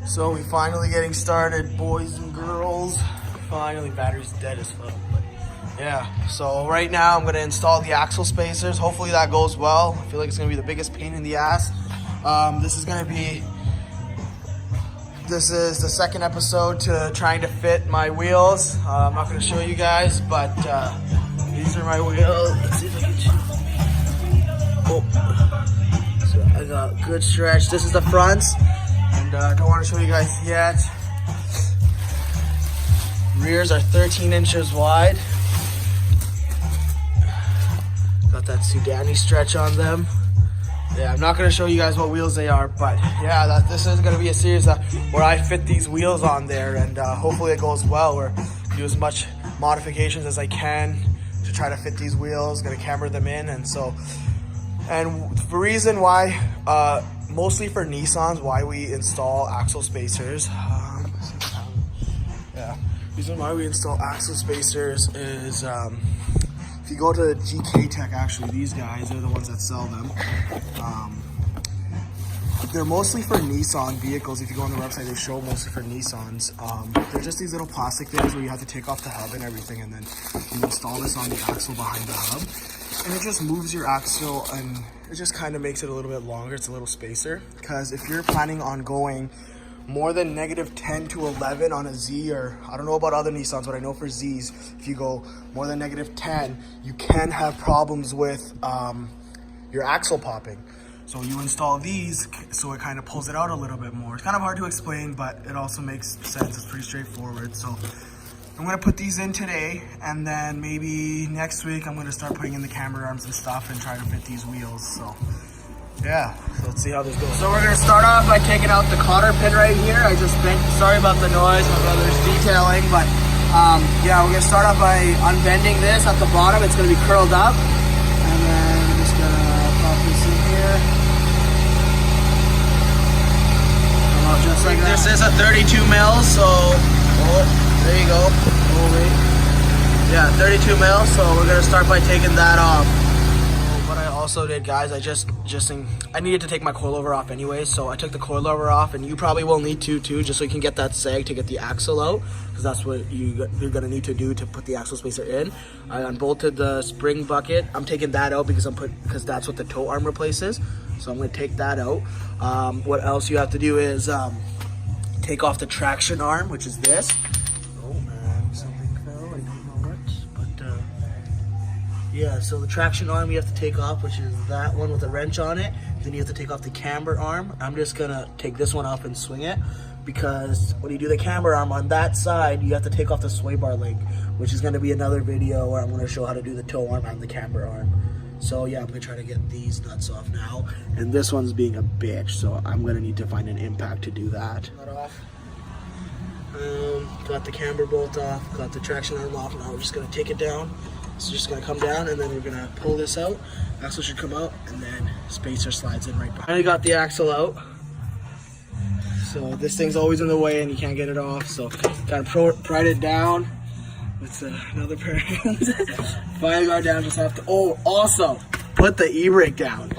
So we finally getting started, boys and girls. Finally, battery's dead as fuck. But yeah, so right now I'm gonna install the axle spacers. Hopefully that goes well. I feel like it's gonna be the biggest pain in the ass. This is the second episode to trying to fit my wheels. I'm not gonna show you guys, but these are my wheels. Let's see if I can show. Oh, so I got good stretch. This is the fronts. And I don't want to show you guys yet. Rears are 13 inches wide. Got that Sudani stretch on them. Yeah, I'm not going to show you guys what wheels they are, but yeah, this is going to be a series where I fit these wheels on there, and hopefully it goes well. We're going to do as much modifications as I can to try to fit these wheels, going to camber them in, and the reason why, mostly for Nissans, why we install axle spacers. Reason why we install axle spacers is if you go to GK Tech, actually, these guys are the ones that sell them. They're mostly for Nissan vehicles. If you go on the website, they show mostly for Nissans. They're just these little plastic things where you have to take off the hub and everything, and then you install this on the axle behind the hub. And it just moves your axle, and it just kind of makes it a little bit longer. It's a little spacer, because if you're planning on going more than -10 to 11 on a Z, or I don't know about other Nissans, but I know for Zs, if you go more than -10, you can have problems with your axle popping. So you install these, so it kind of pulls it out a little bit more. It's kind of hard to explain, but it also makes sense. It's pretty straightforward. So I'm gonna put these in today, and then maybe next week I'm gonna start putting in the camber arms and stuff and try to fit these wheels. So yeah, so let's see how this goes. So we're gonna start off by taking out the cotter pin right here. I just bent, sorry about the noise, my brother's detailing, but yeah, we're gonna start off by unbending this at the bottom. It's gonna be curled up, and then I'm just gonna pop this in here. Just like that. This is a 32 mil, so there you go. Oh wait, yeah, 32 mil. So we're gonna start by taking that off. What I also did, guys, I needed to take my coilover off anyway, so I took the coilover off, and you probably will need to too, just so you can get that sag to get the axle out, because that's what you're gonna need to do to put the axle spacer in. I unbolted the spring bucket. I'm taking that out because that's what the toe arm replaces. So I'm gonna take that out. What else you have to do is take off the traction arm, which is this. Oh man, something fell. I don't know what, but yeah. So the traction arm you have to take off, which is that one with a wrench on it. Then you have to take off the camber arm. I'm just gonna take this one off and swing it, because when you do the camber arm on that side, you have to take off the sway bar link, which is gonna be another video where I'm gonna show how to do the toe arm and the camber arm. So yeah, I'm gonna try to get these nuts off now. And this one's being a bitch, so I'm gonna need to find an impact to do that. Got the camber bolt off, got the traction arm off. Now we're just gonna take it down. It's just gonna come down, and then we're gonna pull this out. Axle should come out, and then spacer slides in right behind. Finally got the axle out. So this thing's always in the way, and you can't get it off. So kind of pried it down. It's another pair of hands. Finally got down, just have to, also put the e-brake down.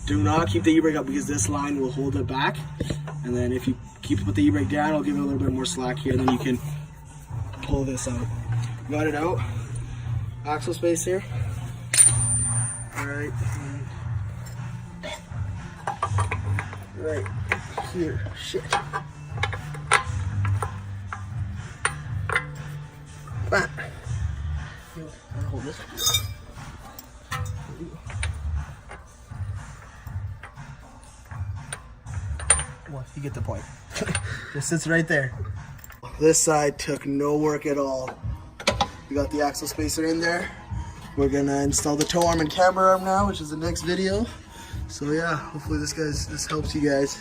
Do not keep the e-brake up, because this line will hold it back. And then if you put the e-brake down, it'll give it a little bit more slack here, and then you can pull this out. Got it out. Axle spacer. Right here. Shit. Back. Hold this. Well, you get the point. It sits right there. This side took no work at all. We got the axle spacer in there. We're gonna install the toe arm and camber arm now, which is the next video. So yeah, hopefully this helps you guys.